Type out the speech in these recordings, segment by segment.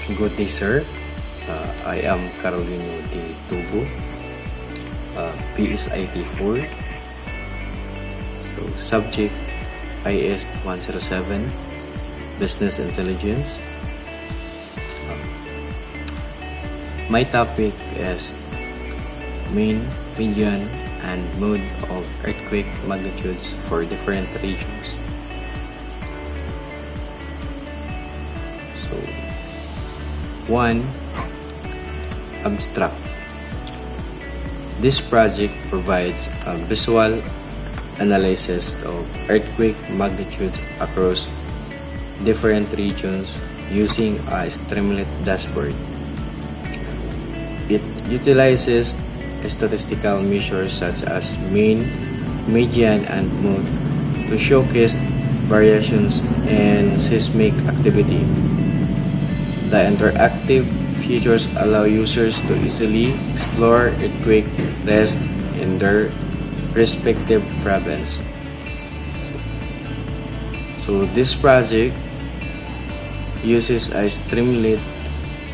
Good day, sir. I am Carolino de Tubo, PSIT 4. So, subject IS 107, Business Intelligence. My topic is mean, median, and mode of earthquake magnitudes for different regions. So, 1. Abstract. This project provides a visual analysis of earthquake magnitudes across different regions using a Streamlit dashboard. It utilizes statistical measures such as mean, median, and mode to showcase variations in seismic activity. The interactive features allow users to easily explore earthquake risk in their respective province. So this project uses a Streamlit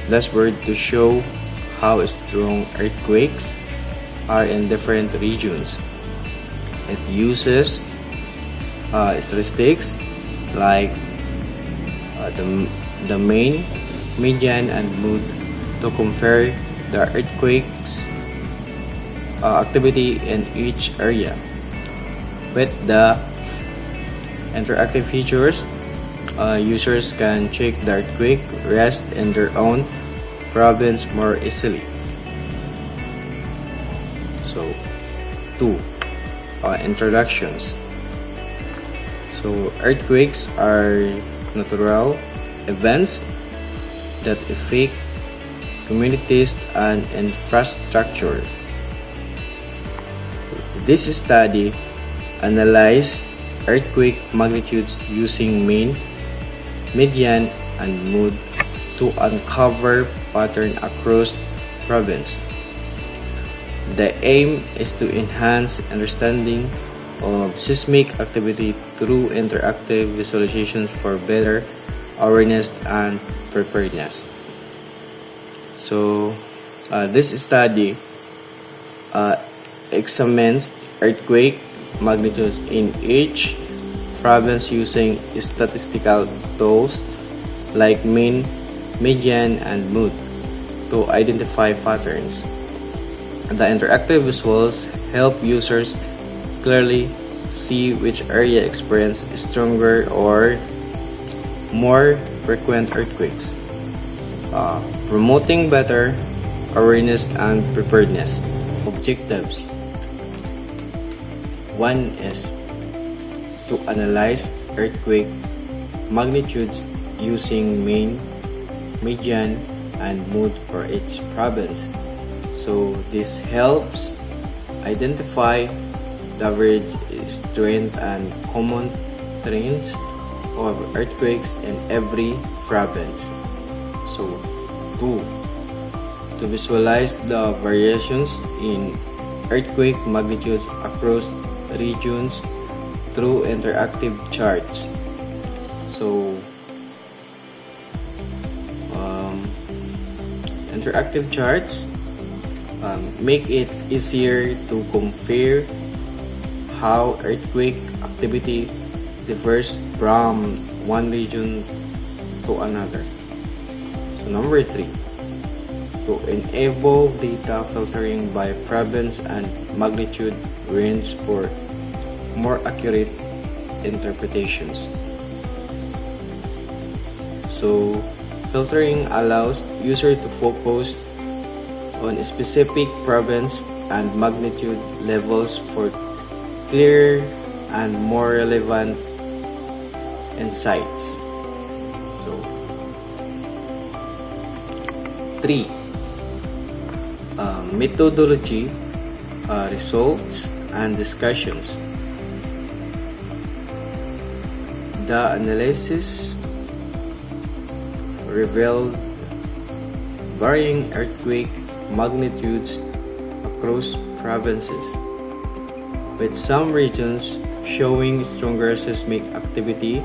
dashboard to show how strong earthquakes are in different regions. It uses statistics like the mean, median, and mode to compare the earthquakes activity in each area. With the interactive features, users can check the earthquake risk in their own province more easily. So, 2. Introductions. So, earthquakes are natural events that affect communities and infrastructure. This study analyzed earthquake magnitudes using mean, median, and mode to uncover patterns across province. The aim is to enhance understanding of seismic activity through interactive visualizations for better awareness and preparedness. So, this study examines earthquake magnitudes in each province using statistical tools like mean, median, and mode to identify patterns. The interactive visuals help users clearly see which area experience stronger or more frequent earthquakes, promoting better awareness and preparedness. Objectives. 1 is to analyze earthquake magnitudes using mean, median, and mode for each province. So this helps identify the average strength and common trends of earthquakes in every province. So 2. To visualize the variations in earthquake magnitudes across regions through interactive charts. So interactive charts make it easier to compare how earthquake activity differs from one region to another. So number 3, to enable data filtering by province and magnitude range for more accurate interpretations. So filtering allows user to focus on specific province and magnitude levels for clearer and more relevant insights. So 3. Methodology, results, and discussions. The analysis revealed varying earthquake magnitudes across provinces, with some regions showing stronger seismic activity.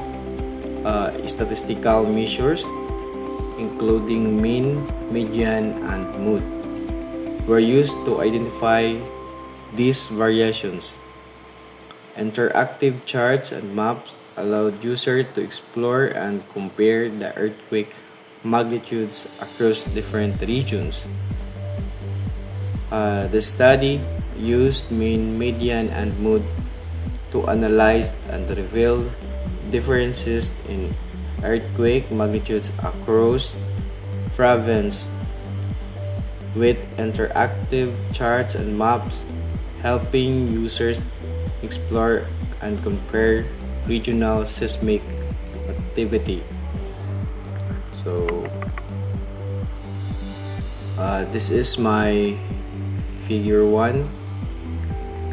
Statistical measures including mean, median, and mood, were used to identify these variations. Interactive charts and maps allowed users to explore and compare the earthquake magnitudes across different regions. The study used mean, median, and mood to analyze and reveal differences in earthquake magnitudes across provinces, with interactive charts and maps helping users explore and compare regional seismic activity. So this is my figure 1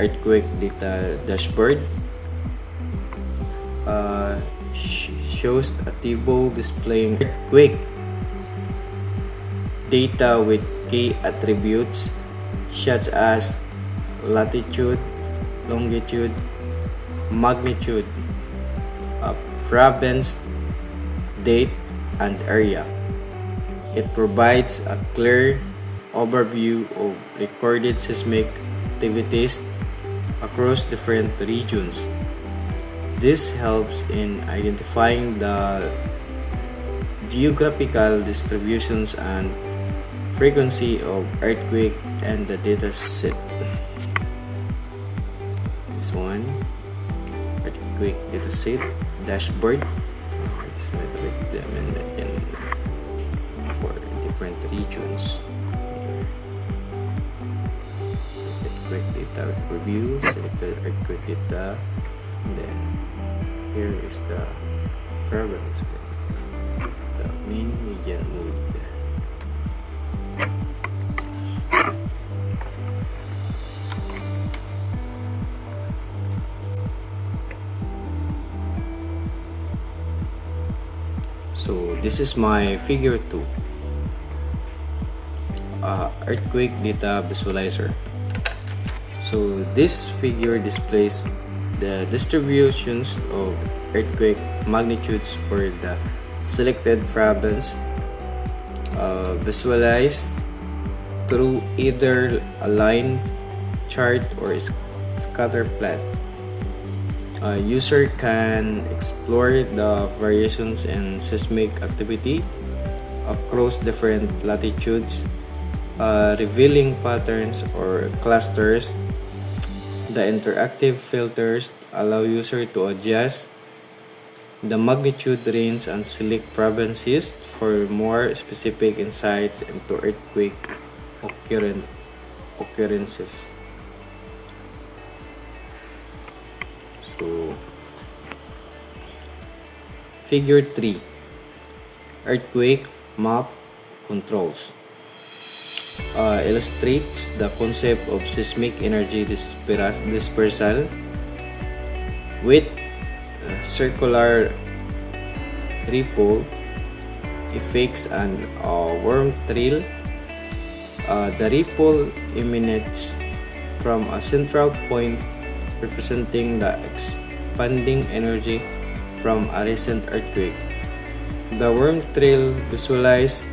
earthquake data dashboard. Shows a table displaying earthquake data with key attributes such as latitude, longitude, magnitude, province, date, and area. It provides a clear overview of recorded seismic activities across different regions. This helps in identifying the geographical distributions and frequency of earthquake and the data set. This one, earthquake data set dashboard. Let's make the amendment for different regions. Earthquake data review, selected earthquake data, and then here is the province. This is the mean, median, mood. So this is my figure 2 earthquake data visualizer. So this figure displays the distributions of earthquake magnitudes for the selected province, visualized through either a line chart or scatter plot. A user can explore the variations in seismic activity across different latitudes, revealing patterns or clusters. The interactive filters allow users to adjust the magnitude range and select provinces for more specific insights into earthquake occurrences. So, figure 3, earthquake map controls. Illustrates the concept of seismic energy dispersal with circular ripple effects and worm trail. The ripple emanates from a central point representing the expanding energy from a recent earthquake. The worm trail visualizes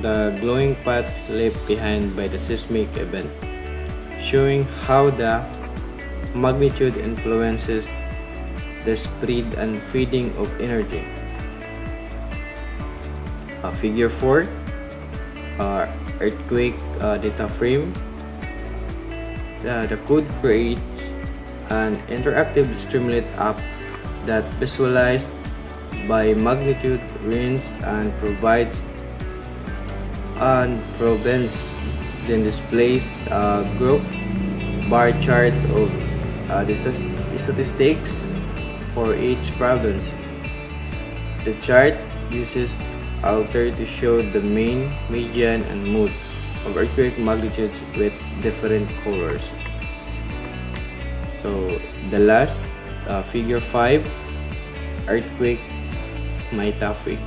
the glowing path left behind by the seismic event, showing how the magnitude influences the spread and feeding of energy. Figure 4, earthquake data frame. The code creates an interactive Streamlit app that visualizes by magnitude range and provides province, then displays a group bar chart of the statistics for each province. The chart uses alter to show the mean, median, and mood of earthquake magnitudes with different colors. So the last figure 5, earthquake mytophic.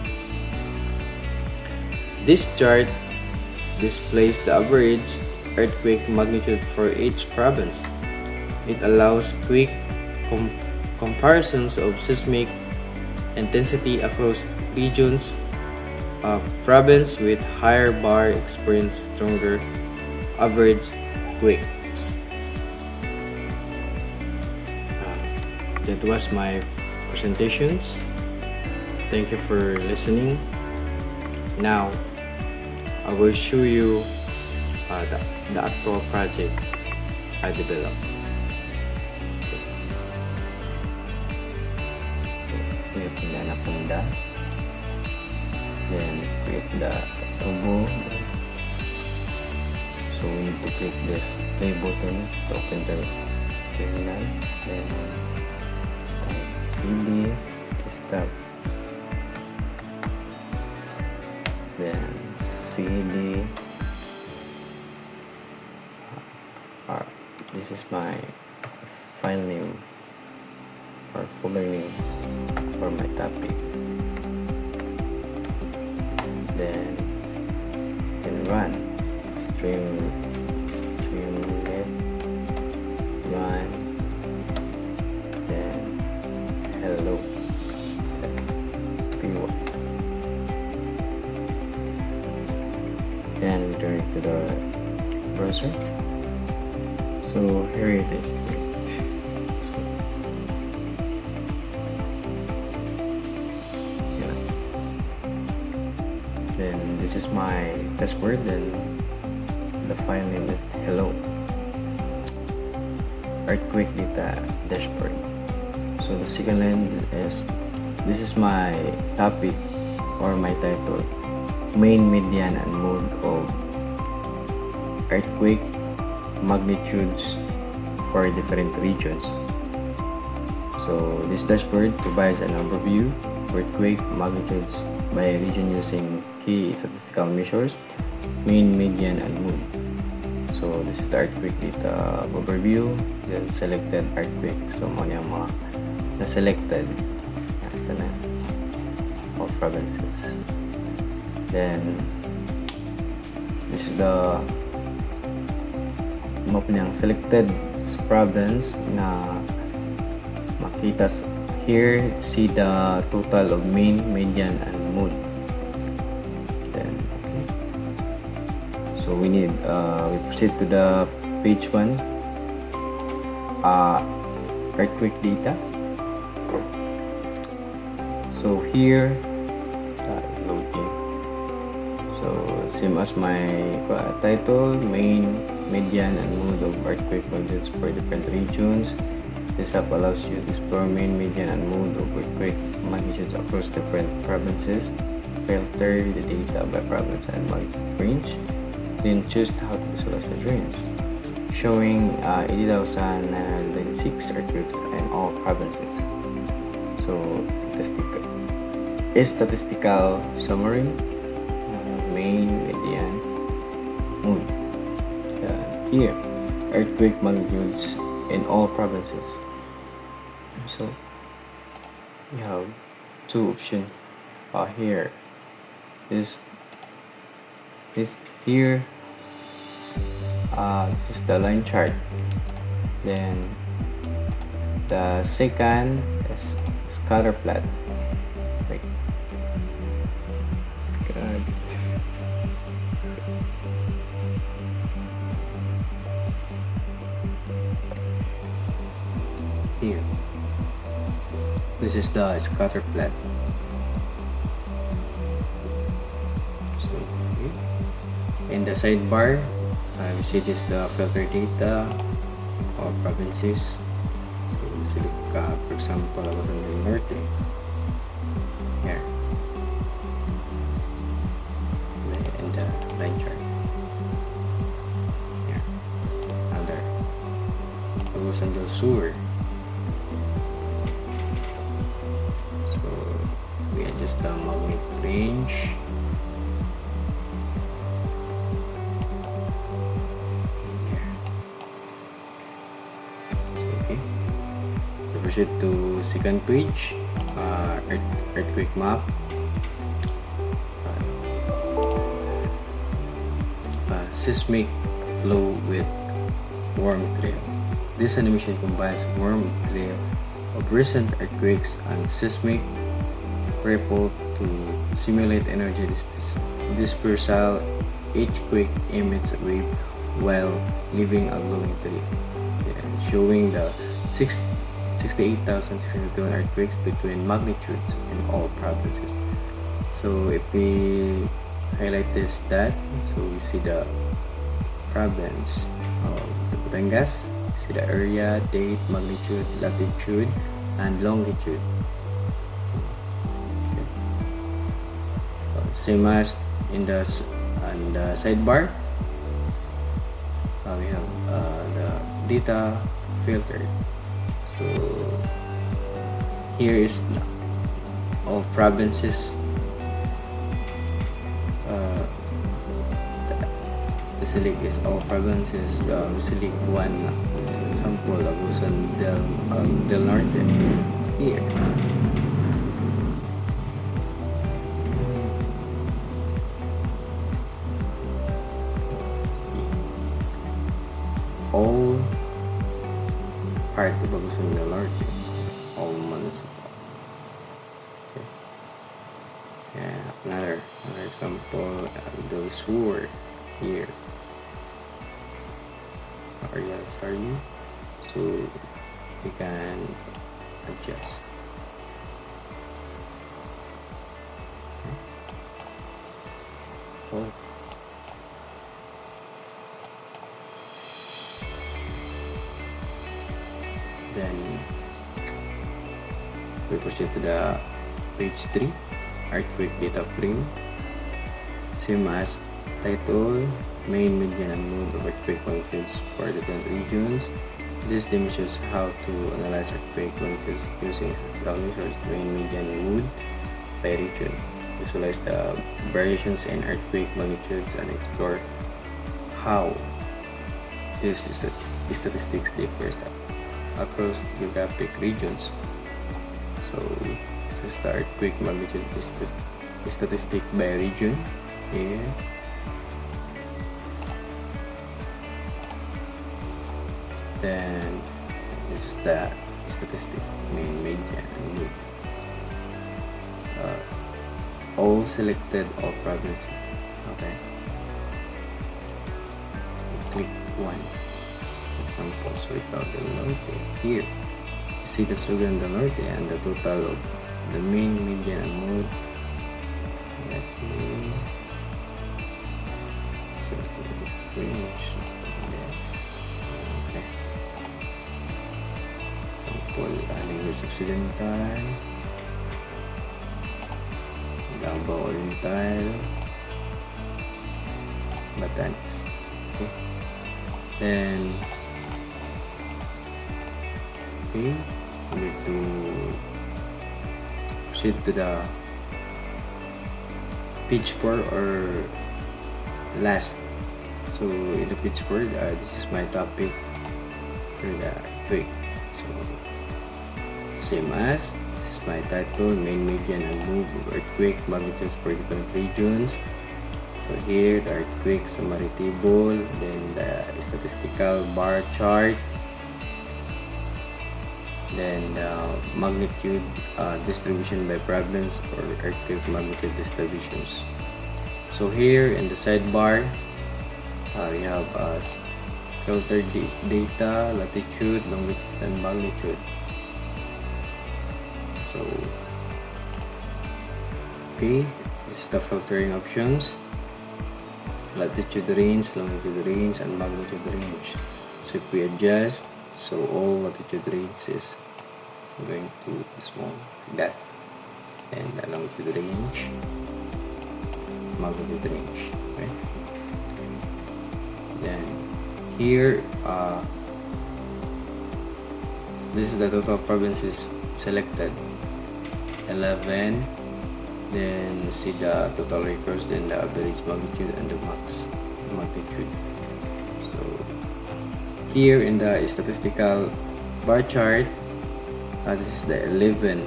This chart displays the average earthquake magnitude for each province. It allows quick comparisons of seismic intensity across regions Province with higher bar experience stronger average quakes. That was my presentations. Thank you for listening. Now, I will show you the actual project I developed. Create the Anaconda, then create the turbo. So we need to click this play button to open the terminal, then type cd desktop, then cd this is my file name or folder name for my topic, then run streamlit run, then hello py, and turn it to the browser. So here it is. Then this is my dashboard, then the file name is hello earthquake data dashboard. So the second line is, this is my topic or my title, main, median, and mode of earthquake magnitudes for different regions. So this dashboard provides an overview of earthquake magnitudes by region using key statistical measures, mean, median, and mode. So this is the earthquake data overview, then selected earthquake. So mga na-selected ito na all provinces. Then this is the map niyang selected province na makita here. See the total of mean, median, and mode. Then okay, so we proceed to the page 1, earthquake data. So here loading. So same as my title, main, median, and mode of earthquake magnitudes for different regions. This app allows you to explore main, median, and mode of earthquake magnitudes across different provinces, filter the data by province and magnitude range, then choose how to visualize the trends, showing 80,996 earthquakes in all provinces. So statistical summary, main, median, mode. Here, earthquake magnitudes in all provinces. So we have two options. Here is here. This is the line chart. Then the second is scatter plot. Wait. God. Here, this is the scatter plot. So in the sidebar, we see this the filter data of provinces. So select for example, Luzon del Norte. Here, in the line chart. Here, under Luzon del Sur. We adjust the magnitude range. So, okay. We proceed to second page, earthquake map. Seismic flow with worm trail. This animation combines worm trail of recent earthquakes and seismic ripple to simulate energy dispersal. Each quake emits a wave while leaving a glowing tree, showing the 68,621 earthquakes between magnitudes in all provinces. So if we highlight this stat, so we see the province of the Batangas, see the area, date, magnitude, latitude, and longitude. Okay. Same as in the sidebar, we have the data filter. So here is all provinces. The select is all provinces. Select one example, Agusan del Norte here. All part of Agusan del Norte, all municipal. Okay. Yeah, another example, Del Sur here. Areas are you? So we can adjust. Okay. Oh. Then we proceed to the page 3, earthquake data frame. Same as title, main, median, and mode of earthquake magnitudes for different regions. This demonstrates how to analyze earthquake magnitudes using statistical measures, main, median, and mode by region. Visualize the variations in earthquake magnitudes and explore how these statistics differ across geographic regions. So this is the earthquake magnitude statistic by region here. Then this is the statistic, main, median, and mode. All selected, all provinces. Okay. Click one. Example, Surigao del Norte. Here, you see the Surigao del Norte and the total of the main, median, and mode. Let me range. Okay. Example, Negros Occidental, Davao Oriental, Batanes. Okay. Then we need to proceed to the page 4 or last. So in the page 4, this is my topic for the earthquake. So same as this is my title, main, median, and move of earthquake magnitudes for different regions. So here the earthquake summary table, then the statistical bar chart, then the magnitude distribution by province or earthquake magnitude distributions. So here in the sidebar, we have filtered data, latitude, longitude, and magnitude. So okay, this is the filtering options: latitude range, longitude range, and magnitude range. So if we adjust, so all latitude range is going to be small like that, and the longitude range, magnitude range. Okay. Then here, this is the total provinces selected, 11. Then see the total records, then the average magnitude and the max magnitude. So here in the statistical bar chart, this is the 11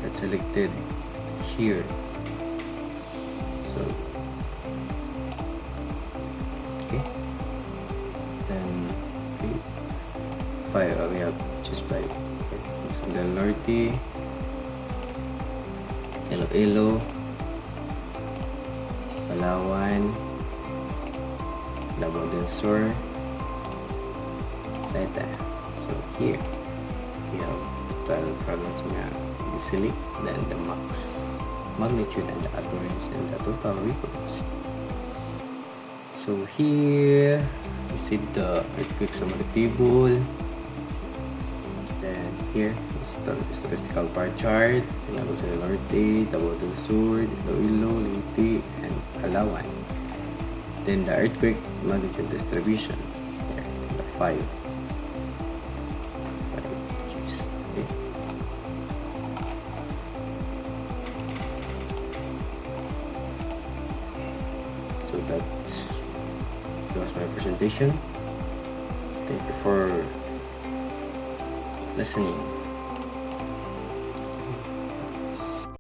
that's selected here. So okay, then okay, 5 we have just 5. Okay, Del Norte, Iloilo, Palawan, Davao del Sur, Leyte. So here we have total province nga easily, then the max magnitude and the occurrence and the total records. So here we see the earthquake summary table. Then here is the statistical bar chart. Lagos del Norte, Davao del Sur, Iloilo, Leyte, and Palawan. Then the earthquake magnitude distribution. Here, the 5. Okay. So that was my presentation. Thank you for listening.